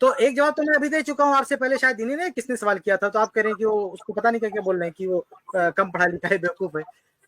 تو ایک جواب تو میں ابھی دے چکا ہوں آپ سے پہلے, شاید انہیں نے کس نے سوال کیا تھا, تو آپ کہہ رہے ہیں کہ وہ اس کو پتہ نہیں کیا بول رہے ہیں کہ وہ کم پڑھا لکھا ہے, بیوقوف ہے.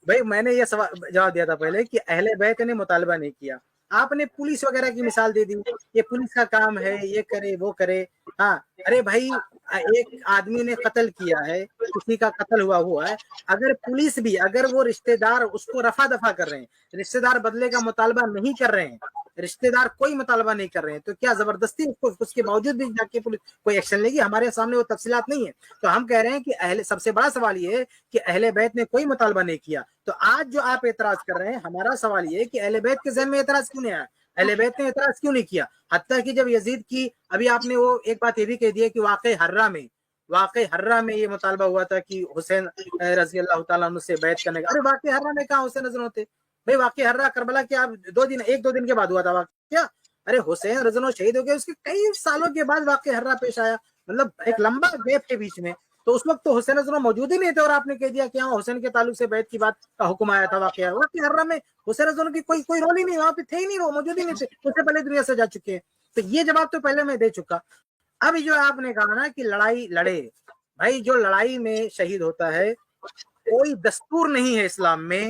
بھائی میں نے یہ جواب دیا تھا پہلے کہ اہل بیت نے مطالبہ نہیں کیا, آپ نے پولیس وغیرہ کی مثال دے دی, یہ پولیس کا کام ہے, یہ کرے وہ کرے. ہاں ارے بھائی ایک آدمی نے قتل کیا ہے, کسی کا قتل ہوا ہے, اگر پولیس بھی, اگر وہ رشتہ دار اس کو رفع دفع کر رہے ہیں, رشتہ دار بدلے کا مطالبہ نہیں کر رہے ہیں, رشتہ دار کوئی مطالبہ نہیں کر رہے ہیں, تو کیا زبردستی اس کے باوجود بھی جا کے پولیس کوئی ایکشن لے گی؟ ہمارے سامنے وہ تفصیلات نہیں ہے. تو ہم کہہ رہے ہیں کہ سب سے بڑا سوال یہ ہے کہ اہل بیت نے کوئی مطالبہ نہیں کیا. تو آج جو آپ اعتراض کر رہے ہیں, ہمارا سوال یہ ہے کہ اہل بیت کے ذہن میں اعتراض کیوں نہیں آیا, اہل بیت نے اعتراض کیوں نہیں کیا؟ حتیٰ کہ جب یزید کی, ابھی آپ نے وہ ایک بات یہ بھی کہہ دی ہے کہ واقع حرہ میں یہ مطالبہ ہوا تھا کہ حسین رضی اللہ تعالیٰ عنہ سے بیعت کرنے کا. ارے واقع حرہ میں کہاں حسین رضی اللہ ہوتے بھائی؟ واقع حرہ کربلا کے آپ 1-2 دن کے بعد ہوا تھا واقعہ. ارے حسین رضی اللہ شہید ہو گئے, اس کے کئی سالوں کے بعد واقع حرہ پیش آیا, مطلب ایک لمبا گیپ کے بیچ میں. تو اس وقت تو حسین رضی اللہ موجود ہی نہیں تھے, اور آپ نے کہہ دیا کہ ہاں حسین کے تعلق سے بیعت کی بات کا حکم آیا تھا. واقعہ حرہ میں حسین رضی اللہ کی کوئی رول ہی نہیں, وہاں پہ تھے ہی نہیں, وہ موجود ہی نہیں تھے, اس سے پہلے دنیا سے جا چکے ہیں. تو یہ جواب تو پہلے میں دے چکا. اب جو آپ نے کہا نا کہ لڑائی لڑے, بھائی جو لڑائی میں شہید ہوتا ہے, کوئی دستور نہیں ہے اسلام میں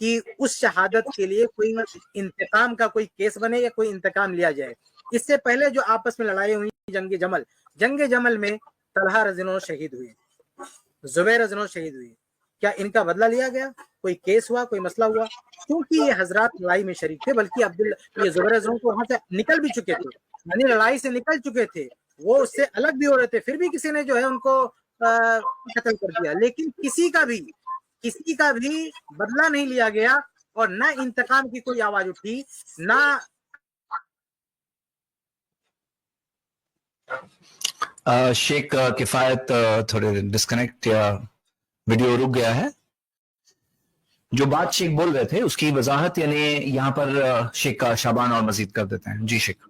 کہ اس شہادت کے لیے کوئی انتقام کا کوئی کیس بنے یا کوئی انتقام لیا جائے. اس سے پہلے جو آپس میں لڑائی ہوئی جنگ جمل میں طلحہ رضی اللہ عنہ شہید ہوئے, زبیر رضی اللہ عنہ شہید ہوئے, کیا ان کا بدلہ لیا گیا؟ کوئی کیس ہوا, کوئی مسئلہ ہوا؟ کیونکہ یہ حضرات لڑائی میں شریک تھے, بلکہ یہ زبیر رضی اللہ عنہ کو وہاں سے نکل بھی چکے تھے, یعنی لڑائی سے نکل چکے تھے, وہ اس سے الگ بھی ہو رہے تھے, پھر بھی کسی نے جو ہے ان کو قتل کر دیا. لیکن کسی کا بھی بدلہ نہیں لیا گیا, اور نہ انتقام کی کوئی آواز اٹھی, نہ شیخ کفایت تھوڑے ڈسکنیکٹ یا ویڈیو رک گیا ہے. جو بات شیخ بول رہے تھے اس کی وضاحت یعنی یہاں پر شیخ کا شابان اور مزید کر دیتے ہیں. جی شیخ.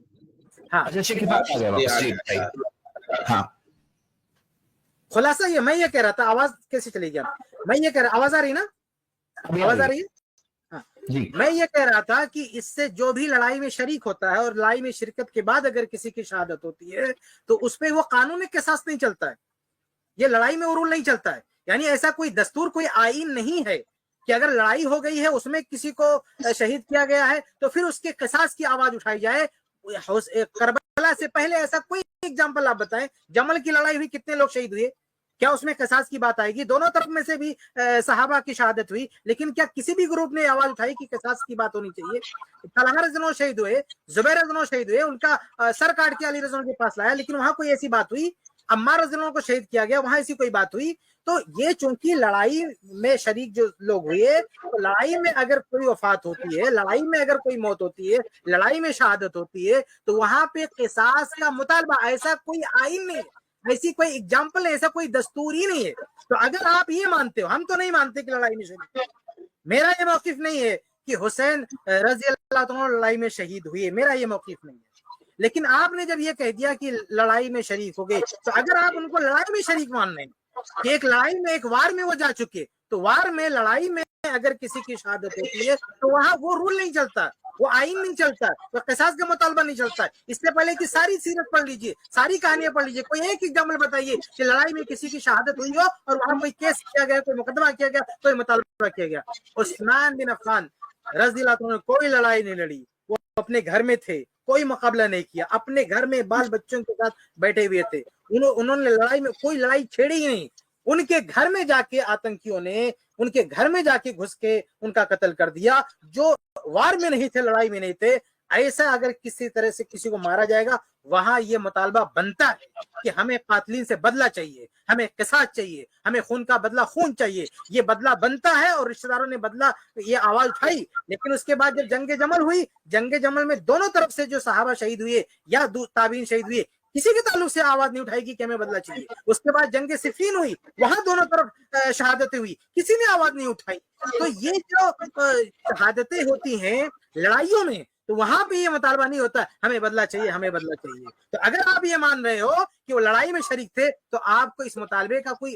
ہاں اچھا شیخ کفایت آ گیا واپس. جی ہاں خلاصہ یہ میں یہ کہہ رہا تھا, آواز کیسے چلی گیا؟ میں یہ کہہ رہا, آواز آ رہی نا؟ آواز آ رہی ہے؟ ہاں جی. میں یہ کہہ رہا تھا کہ اس سے جو بھی لڑائی میں شریک ہوتا ہے, اور لڑائی میں شرکت کے بعد اگر کسی کی شہادت ہوتی ہے, تو اس پہ وہ قانون قصاص نہیں چلتا ہے, یہ لڑائی میں وہ رول نہیں چلتا ہے. یعنی ایسا کوئی دستور, کوئی آئین نہیں ہے کہ اگر لڑائی ہو گئی ہے, اس میں کسی کو شہید کیا گیا ہے, تو پھر اس کے قصاص کی آواز اٹھائی جائے. کربلا سے پہلے ایسا کوئی ایگزامپل آپ بتائیں, جمل کی لڑائی ہوئی, کتنے لوگ شہید ہوئے, کیا اس میں قصاص کی بات آئے گی؟ دونوں طرف میں سے بھی صحابہ کی شہادت ہوئی, لیکن کیا کسی بھی گروپ نے آواز اٹھائی کہ قصاص کی بات ہونی چاہیے؟ طلحہ رضی اللہ عنہ شہید ہوئے, زبیر رضی اللہ عنہ شہید ہوئے, ان کا سر کاٹ کے علی رضی اللہ عنہ کے پاس لایا, لیکن وہاں کوئی ایسی بات ہوئی. عمار رضی اللہ عنہ کو شہید کیا گیا, وہاں ایسی کوئی بات ہوئی. تو یہ چونکہ لڑائی میں شریک جو لوگ ہوئے, تو لڑائی میں اگر کوئی وفات ہوتی ہے, لڑائی میں اگر کوئی موت ہوتی ہے, لڑائی میں شہادت ہوتی ہے, تو وہاں پہ قصاص کا مطالبہ, ایسا کوئی آئین نہیں ہے, ایسی کوئی ایگزامپل ہے, ایسا کوئی دستور ہی نہیں ہے. تو اگر آپ یہ مانتے ہو, ہم تو نہیں مانتے کہ لڑائی میں شریک, میرا یہ موقف نہیں ہے کہ حسین رضی اللہ عنہ لڑائی میں شہید ہوئے, میرا یہ موقف نہیں ہے. لیکن آپ نے جب یہ کہہ دیا کہ لڑائی میں شریک ہو گئے, تو اگر آپ ان کو لڑائی میں شریک مان رہے ہیں کہ ایک لڑائی میں, ایک وار میں وہ جا چکے, تو وار میں, لڑائی میں اگر کسی کی شہادت ہوتی ہے, تو وہاں وہ رول نہیں چلتا, وہ آئین نہیں چلتا, وہ قصاص کا مطالبہ نہیں چلتا. اس سے پہلے کی ساری سیرت پڑھ لیجئے, ساری کہانیاں پڑھ لیجئے, کوئی ایک ایگزامپل بتائیے کہ لڑائی میں کسی کی شہادت ہوئی ہو اور وہاں کوئی کیس کیا گیا, کوئی مقدمہ کیا گیا, کوئی مطالبہ کیا گیا. عثمان بن عفان رضی اللہ عنہ کوئی لڑائی نہیں لڑی, وہ اپنے گھر میں تھے, کوئی مقابلہ نہیں کیا, اپنے گھر میں بال بچوں کے ساتھ بیٹھے ہوئے تھے, انہوں نے لڑائی میں کوئی لڑائی چھیڑی ہی نہیں. ان کے گھر میں جا کے آتنکیوں نے, ان کے گھر میں جا کے گھس کے ان کا قتل کر دیا, جو وار میں نہیں تھے, لڑائی میں نہیں تھے. ایسا اگر کسی طرح سے کسی کو مارا جائے گا, وہاں یہ مطالبہ بنتا ہے کہ ہمیں قاتلین سے بدلہ چاہیے, ہمیں قصاص چاہیے, ہمیں خون کا بدلہ خون چاہیے. یہ بدلہ بنتا ہے, اور رشتہ داروں نے بدلہ یہ آواز اٹھائی. لیکن اس کے بعد جب جنگ جمل ہوئی, جنگ جمل میں دونوں طرف سے جو صحابہ شہید ہوئے یا تابعین شہید ہوئے, کسی کے تعلق سے آواز نہیں اٹھائی کہ ہمیں بدلہ چاہیے. اس کے بعد جنگ صفین ہوئی, وہاں دونوں طرف شہادتیں ہوئی, کسی نے آواز نہیں اٹھائی. تو یہ جو شہادتیں ہوتی ہیں لڑائیوں میں, تو وہاں پہ یہ مطالبہ نہیں ہوتا ہمیں بدلہ چاہیے, ہمیں بدلہ چاہیے. تو اگر آپ یہ مان رہے ہو کہ وہ لڑائی میں شریک تھے, تو آپ کو اس مطالبے کا کوئی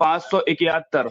571।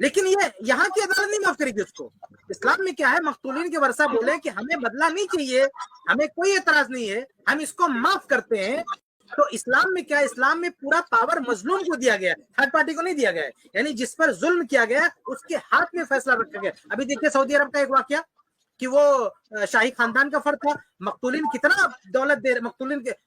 لیکن یہ یہاں کی عدالت نہیں معاف کرے گی اس کو. اسلام میں کیا ہے, مقتولین کے ورثہ بولے کہ ہمیں بدلہ نہیں چاہیے, ہمیں کوئی اعتراض نہیں ہے, ہم اس کو معاف کرتے ہیں. تو اسلام میں کیا ہے, اسلام میں پورا پاور مظلوم کو دیا گیا ہے, تھرڈ پارٹی کو نہیں دیا گیا ہے. یعنی جس پر ظلم کیا گیا اس کے ہاتھ میں فیصلہ رکھا گیا. ابھی دیکھیے سعودی عرب کا ایک واقعہ کہ وہ شاہی خاندان کا فرد تھا, مقتولین کتنا دولت دے رہے,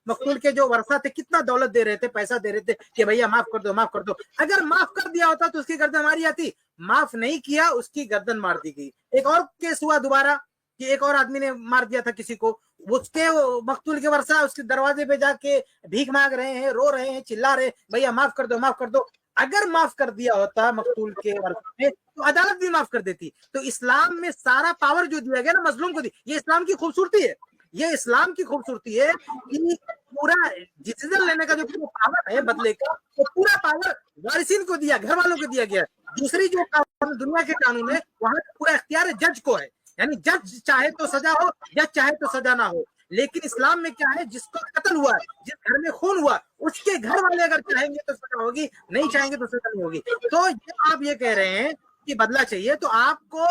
مقتول کے جو ورثہ تھے کتنا دولت دے رہے تھے, پیسہ دے رہے تھے کہ بھیا معاف کر دو, معاف کر دو. اگر معاف کر دیا ہوتا تو اس کی گردن ماری آتی, معاف نہیں کیا اس کی گردن مار دی گئی. ایک اور کیس ہوا دوبارہ کہ ایک اور آدمی نے مار دیا تھا کسی کو, اس کے مقتول کے ورثہ اس کے دروازے پہ جا کے بھیک مانگ رہے ہیں, رو رہے ہیں, چلا رہے, بھیا معاف کر دو, معاف کر دو. اگر معاف کر دیا ہوتا مقتول کے ورثے نے تو عدالت بھی معاف کر دیتی. تو اسلام میں سارا پاور جو دیا گیا نا مظلوم کو دی, یہ اسلام کی خوبصورتی ہے, یہ اسلام کی خوبصورتی ہے کہ پورا ڈیسیژن لینے کا جو پاور ہے بدلے کا, وہ پورا پاور وارثین کو دیا, گھر والوں کو دیا گیا. دوسری جو دنیا کے قانون ہے وہاں پورا اختیار جج کو ہے, یعنی جج چاہے تو سزا ہو, جج چاہے تو سزا نہ ہو. لیکن اسلام میں کیا ہے, جس کو قتل ہوا ہے, جس گھر میں خون ہوا, اس کے گھر والے اگر چاہیں گے تو سزا ہوگی, نہیں چاہیں گے تو سزا نہیں ہوگی. تو آپ یہ کہہ رہے ہیں کہ بدلہ چاہیے, تو آپ کو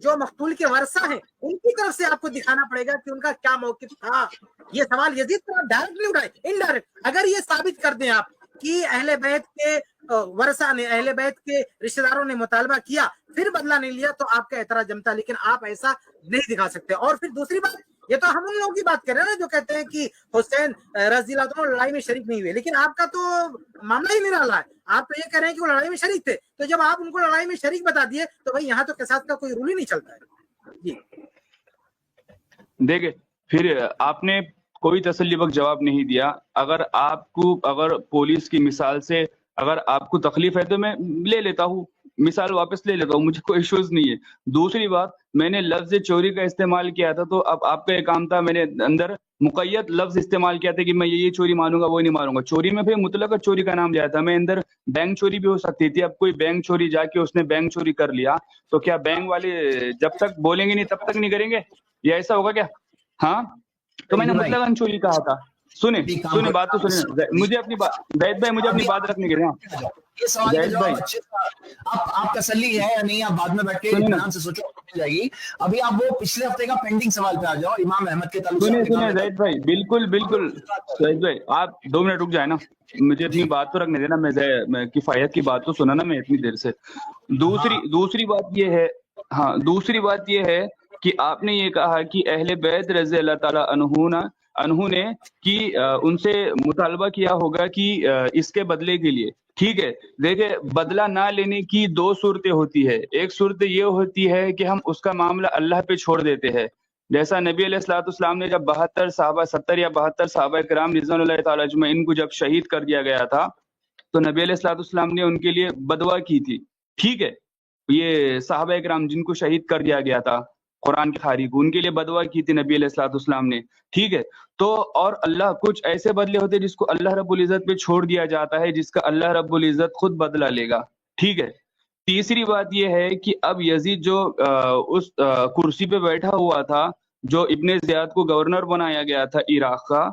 جو مقتول کے ورثہ ہیں ان کی طرف سے آپ کو دکھانا پڑے گا کہ ان کا کیا موقف تھا. یہ سوال یزید پر آپ ڈائریکٹ نہیں اٹھائے, انڈائریکٹ. اگر یہ ثابت کر دیں آپ کہ اہل بیت کے ورثہ نے, اہل بیت کے رشتہ داروں نے مطالبہ کیا پھر بدلہ نہیں لیا, تو آپ کا اعتراض جمتا, لیکن آپ ایسا نہیں دکھا سکتے. اور پھر دوسری بات, یہ تو ہم ان لوگوں کی بات کر رہے ہیں نا جو کہتے ہیں کہ حسین رضی اللہ عنہ لڑائی میں شریک نہیں ہوئے, لیکن آپ کا تو معاملہ ہی نہیں رہا ہے. آپ تو یہ کہہ رہے ہیں کہ وہ لڑائی میں شریک تھے, تو جب آپ ان کو لڑائی میں شریک بتا دیے تو بھائی یہاں تو قصاص کا کوئی رول ہی نہیں چلتا ہے. جی دیکھیں, پھر آپ نے کوئی تسلی بخش جواب نہیں دیا. اگر پولیس کی مثال سے اگر آپ کو تکلیف ہے تو میں لے لیتا ہوں, مثال واپس لے لیتا ہوں, مجھے کوئی ایشوز نہیں ہے. دوسری بات, میں نے لفظ چوری کا استعمال کیا تھا, تو اب آپ کا ایک کام تھا, میں نے اندر مقید لفظ استعمال کیا تھا کہ میں یہ چوری مانوں گا, وہ نہیں مانوں گا. چوری میں پھر مطلق چوری کا نام لیا تھا, میں اندر بینک چوری بھی ہو سکتی تھی. اب کوئی بینک چوری جا کے اس نے بینک چوری کر لیا, تو کیا بینک والے جب تک بولیں گے نہیں تب تک نہیں کریں گے, یہ ایسا ہوگا کیا؟ ہاں, تو میں نے مطلق چوری کہا تھا. سنیں بات تو سنیں, مجھے اپنی بات, زید بھائی مجھے اپنی بات رکھنے کے لیے. یہ سوال کا جواب اچھے آپ تسلی ہے یا نہیں, آپ بعد میں بیٹھ کے اطمینان سے سوچو, مل جائے گی. ابھی آپ وہ پچھلے ہفتے کا پینڈنگ سوال پہ آ جاؤ, امام احمد کے تعلق سے. سنیں زید بھائی, بالکل زید بھائی, آپ 2 منٹ رک جائیں نا, مجھے اپنی بات تو رکھنے دینا. میں کفایت کی بات تو سنا نا میں اتنی دیر سے. دوسری بات یہ ہے, ہاں دوسری بات یہ ہے کہ آپ نے یہ کہا کہ اہل بیت رضی اللہ تعالیٰ عنہ نے کہ ان سے مطالبہ کیا ہوگا کہ اس کے بدلے کے لیے. ٹھیک ہے, دیکھیں بدلہ نہ لینے کی 2 صورتیں ہوتی ہے. ایک صورت یہ ہوتی ہے کہ ہم اس کا معاملہ اللہ پہ چھوڑ دیتے ہیں, جیسا نبی علیہ الصلوۃ والسلام نے جب 70 یا 72 صحابہ کرام رضوان اللہ تعالیٰ اجمعین کو جب شہید کر دیا گیا تھا, تو نبی علیہ الصلوۃ والسلام نے ان کے لیے بدعا کی تھی. ٹھیک ہے, یہ صحابہ کرام جن کو شہید کر دیا گیا تھا قرآن کے خاری کو, ان کے لیے بدعا کی تھی نبی علیہ الصلوۃ والسلام نے. ٹھیک ہے, تو اور اللہ کچھ ایسے بدلے ہوتے ہیں جس کو اللہ رب العزت پہ چھوڑ دیا جاتا ہے, جس کا اللہ رب العزت خود بدلہ لے گا. ٹھیک ہے. تیسری بات یہ ہے کہ اب یزید جو اس کرسی پہ بیٹھا ہوا تھا, جو ابن زیاد کو گورنر بنایا گیا تھا عراق کا,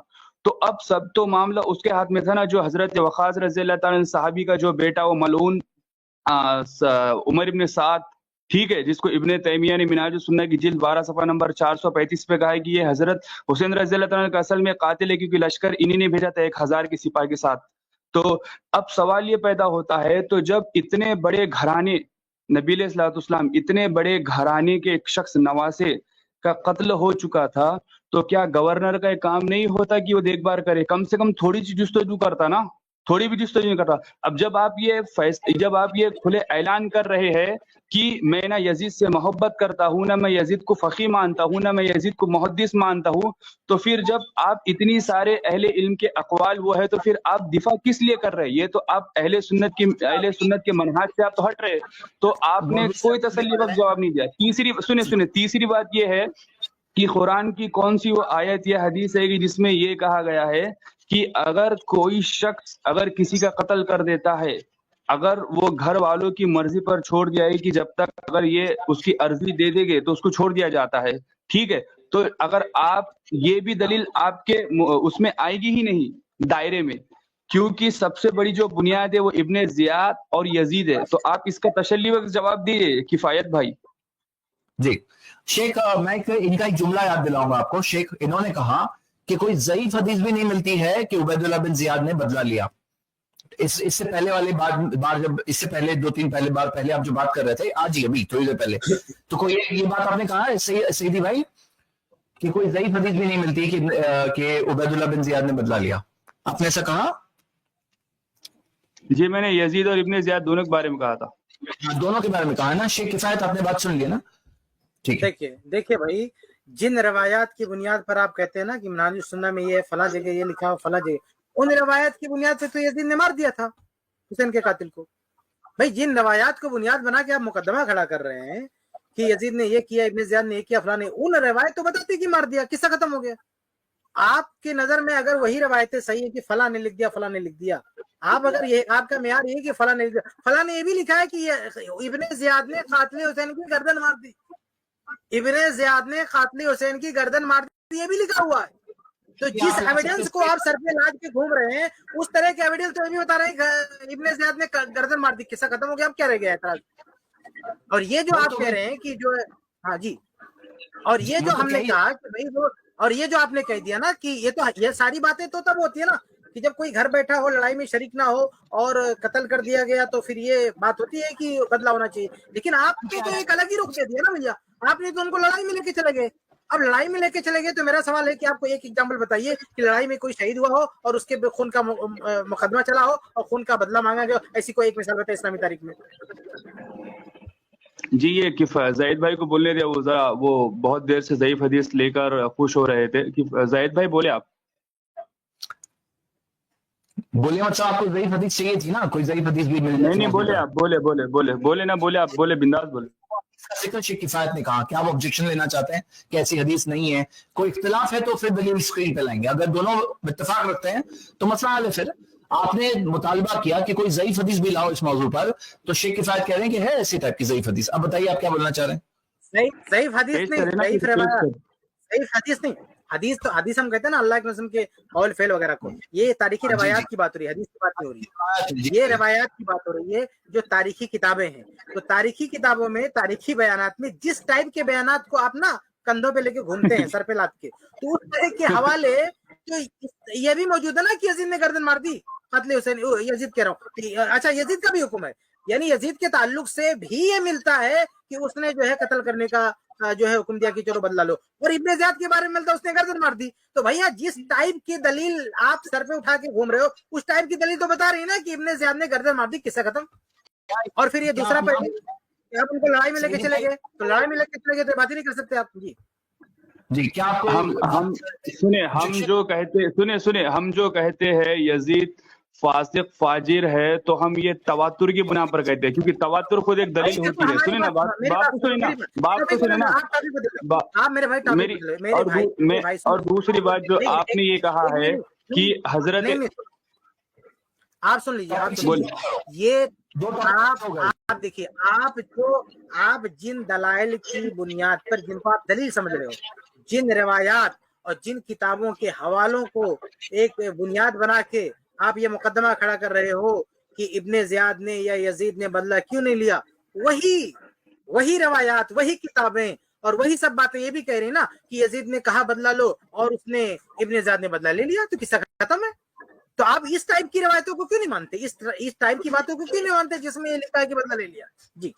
تو اب سب تو معاملہ اس کے ہاتھ میں تھا نا. جو حضرت وقاص رضی اللہ تعالیٰ صحابی کا جو بیٹا وہ ملعون عمر ابن سعد, ٹھیک ہے, جس کو ابن تیمیہ نے منہاج السنہ کی جلد 12 صفحہ نمبر 435 پہ کہا کہ یہ حضرت حسین رضی اللہ تعالیٰ کا اصل میں قاتل ہے, کیونکہ لشکر انہی نے بھیجا تھا 1000 کے سپاہ کے ساتھ. تو اب سوال یہ پیدا ہوتا ہے, تو جب اتنے بڑے گھرانے, نبی علیہ الصلوۃ والسلام اتنے بڑے گھرانے کے ایک شخص نواسے کا قتل ہو چکا تھا, تو کیا گورنر کا ایک کام نہیں ہوتا کہ وہ دیکھ بھال کرے, کم سے کم تھوڑی سی جستجو کرتا نا, تھوڑی بھی جستجو نہیں کرتا. اب جب آپ یہ کھلے اعلان کر رہے ہیں کہ میں نہ یزید سے محبت کرتا ہوں, نہ میں یزید کو فقیہ مانتا ہوں, نہ میں یزید کو محدث مانتا ہوں, تو پھر جب آپ اتنی سارے اہل علم کے اقوال وہ ہے, تو پھر آپ دفاع کس لیے کر رہے ہیں؟ یہ تو آپ اہل سنت کے منہاج سے آپ تو ہٹ رہے, تو آپ نے کوئی تسلی بخش جواب نہیں دیا. تیسری بات یہ ہے کہ قرآن کی کون سی وہ آیت یا حدیث ہے کہ جس میں یہ کہا گیا ہے کہ اگر کوئی شخص اگر کسی کا قتل کر دیتا ہے, اگر وہ گھر والوں کی مرضی پر چھوڑ دیا ہے کہ جب تک اگر یہ اس کی عرضی دے دے گے تو اس کو چھوڑ دیا جاتا ہے. ٹھیک ہے, تو اگر آپ یہ بھی دلیل آپ کے اس میں آئے گی ہی نہیں دائرے میں کیونکہ سب سے بڑی جو بنیاد ہے وہ ابن زیاد اور یزید ہے. تو آپ اس کا تسلی وقت جواب دیجیے کفایت بھائی. جی شیخ میں ان کا ایک جملہ یاد دلاؤں گا آپ کو. شیخ انہوں نے کہا کہ کوئی ضعیف حدیث بھی نہیں ملتی ہے کہ عبید اللہ بن زیاد نے بدلہ لیا. اس سے پہلے والی بار جب اس سے پہلے 2-3 بار پہلے آپ جو بات کر رہے تھے آج ہی ابھی تھوڑی دیر پہلے, تو کوئی یہ بات آپ نے کہا ہے سیدی بھائی کہ کوئی ضعیف حدیث بھی نہیں ملتی کہ عبید اللہ بن زیاد نے بدلہ لیا؟ آپ نے ایسا کہا؟ جی میں نے یزید اور ابن زیاد دونوں کے بارے میں کہا تھا. دونوں کے بارے میں کہا ہے نا. شیخ کفایت آپ نے بات سن لی نا. ٹھیک ہے. دیکھیے بھائی, جن روایات کی بنیاد پر آپ کہتے ہیں نا کہ منہاج السنہ میں یہ فلاں جگہ یہ لکھا ہو فلاں جگہ, ان روایات کی بنیاد پہ تو یزید نے مار دیا تھا حسین کے قاتل کو. بھائی جن روایات کو بنیاد بنا کے آپ مقدمہ کھڑا کر رہے ہیں کہ یزید نے یہ کیا, ابن زیاد نے یہ کیا, فلاں نے, ان روایت تو بتاتی کہ مار دیا, قصہ ختم ہو گیا. آپ کی نظر میں اگر وہی روایتیں صحیح ہے کہ فلاں نے لکھ دیا فلاں نے لکھ دیا, آپ اگر یہ آپ کا معیار یہ کہ فلاں نے لکھ دیا, فلاں نے یہ بھی لکھا ہے کہ ابن زیاد نے قاتل حسین کی گردن مار دی, ابن زیاد نے قاتل حسین کی گردن مار دی, یہ بھی لکھا ہوا ہے. تو جس ایویڈنس کو آپ سر پہ لاج کے گھوم رہے ہیں اس طرح کے ایویڈنس تو یہ بھی بتا رہے ہیں ابن زیاد نے گردن مار دی, قصہ ختم ہو گیا. اب کیا رہ گیا اعتراض؟ اور یہ جو آپ کہہ رہے ہیں کہ جو ہاں جی, اور یہ جو ہم نے کہا کہ بھائی وہ, اور یہ جو آپ نے کہہ دیا نا کہ یہ ساری باتیں تو تب ہوتی ہے نا کہ جب کوئی گھر بیٹھا ہو, لڑائی میں شریک نہ ہو اور قتل کر دیا گیا, تو پھر یہ بات ہوتی ہے کہ بدلہ ہونا چاہیے. لیکن آپ نے تو ایک الگ ہی رخ دے دیا نا بھیا, آپ نے تو ان کو لڑائی میں لے کے چلے گئے. اب لڑائی میں لے کے چلے گئے تو میرا سوال ہے کہ آپ کو ایک ایگزامپل بتائیے کہ لڑائی میں کوئی شہید ہوا ہو اور اس کے خون کا مقدمہ چلا ہو اور خون کا بدلہ مانگا گیا, ایسی کوئی ایک مثال بتائے اسلامی تاریخ میں. جی یہ زید بھائی کو بولنے دیا, وہ ذرا وہ بہت دیر سے ضعیف حدیث لے کر خوش ہو رہے تھے. زید بھائی بولے آپ. بولے مطلب آپ کو ضعیف حدیث چاہیے تھی نا, کوئی ضعیف حدیث بھی مل جائے. نہیں بولے آپ, بولے نہ بولے آپ, بولے بنداس بولے. شیخ کفایت نے کہا کہ آپ آبجیکشن لینا چاہتے ہیں کہ ایسی حدیث نہیں ہے, کوئی اختلاف ہے تو پھر دلیل اسکرین پہ لائیں گے. اگر دونوں اتفاق رکھتے ہیں تو مسئلہ حل ہے. پھر آپ نے مطالبہ کیا کہ کوئی ضعیف حدیث بھی لاؤ اس موضوع پر, تو شیخ کفایت کہہ رہے ہیں کہ ہے ایسی ٹائپ کی ضعیف حدیث. اب بتائیے آپ کیا بولنا چاہ رہے ہیں. ضعیف حدیث نہیں, ضعیف روایت, ضعیف حدیث نہیں. حدیث تو حدیث ہم کہتے ہیں نا اللہ کے قسم کے قول فعل وغیرہ کو, یہ تاریخی روایات کی بات ہو رہی ہے, حدیث کی بات نہیں ہو رہی ہے. یہ روایات کی بات ہو رہی ہے جو تاریخی کتابیں ہیں. تو تاریخی کتابوں میں تاریخی بیانات میں جس ٹائپ کے بیانات کو آپ نا کندھوں پہ لے کے گھومتے ہیں سر پہ لاد کے, تو اس طرح کے حوالے تو یہ بھی موجود ہے نا کہ یزید نے گردن مار دی قتل حسین. یزید کہہ رہا ہوں, اچھا یزید کا بھی حکم ہے, یعنی یزید کے تعلق سے بھی یہ ملتا ہے کہ اس نے جو ہے قتل کرنے کا جو ہے حکم دیا کہ چلو بدلا لو, اور ابن زیاد کے بارے میں ملتا ہے اس نے گردن مار دی. تو بھیا جس ٹائپ کی دلیل آپ سر پہ اٹھا کے گھوم رہے ہو اس ٹائپ کی دلیل تو بتا رہی نا کہ ابن زیاد نے گردن مار دی, قصہ ختم. اور پھر یہ دوسرا پہلے آپ ان کو لڑائی میں لے کے چلے گئے, تو لڑائی میں لے کے چلے گئے تو بات ہی نہیں کر سکتے آپ. جی کیا آپ ہم سنیں ہم جو کہتے ہیں یزید فاسق فاجر ہے تو ہم یہ تواتر کی بنا پر کہتے ہیں, کیونکہ تواتر خود ایک دلیل ہوتی ہے. سنیں نا بات تو سنیں نا. اور دوسری بات جو آپ نے یہ کہا ہے کہ حضرت, آپ سن لیجیے, یہ آپ دیکھیے, آپ جن دلائل کی بنیاد پر جن کو آپ دلیل سمجھ رہے ہو, جن روایات اور جن کتابوں کے حوالوں کو ایک بنیاد بنا کے آپ یہ مقدمہ کھڑا کر رہے ہو کہ ابن زیاد نے یا یزید نے بدلہ کیوں نہیں لیا, وہی روایات, وہی کتابیں اور وہی سب باتیں یہ بھی کہہ رہی نا کہ یزید نے کہا بدلہ لو اور اس نے ابن زیاد نے بدلہ لے لیا, تو قصہ ختم ہے. تو آپ اس ٹائپ کی روایتوں کو کیوں نہیں مانتے, اس ٹائپ کی باتوں کو کیوں نہیں مانتے جس میں یہ لکھا ہے کہ بدلہ لے لیا. جی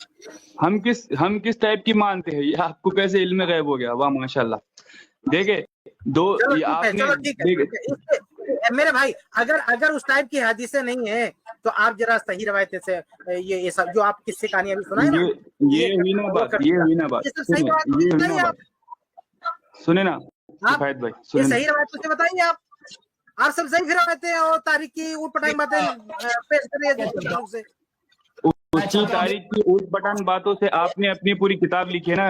ہم کس ٹائپ کی مانتے ہیں, یہ آپ کو کیسے علم غیب ہو گیا؟ واہ ماشاءاللہ. دیکھیں میرے بھائی, اگر اس ٹائپ کی حدیثیں نہیں ہیں تو آپ ذرا صحیح روایت سے یہ سب جو آپ کس سے کہانیاں بھی سنائے نا, یہ ہوئی نا بات. سنیں نا کفایت بھائی, یہ صحیح روایت سے بتائیے. آپ سب صحیح روایتیں اور تاریخی اوٹ پٹانگ باتیں پیش کر رہی ہے. اس کی تاریخ کی اوٹ پٹانگ باتوں سے آپ نے اپنی پوری کتاب لکھی ہے نا,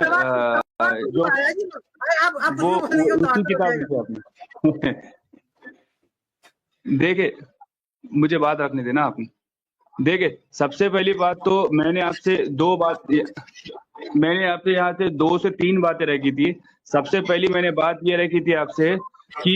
جو وہ اسی کتاب لکھی آپ نے. دیکھیں مجھے بات رکھنے دینا آپ نے. دیکھیں سب سے پہلی بات تو میں نے آپ سے یہاں سے 2 سے 3 باتیں رکھی تھی. سب سے پہلی میں نے بات یہ رکھی تھی آپ سے کہ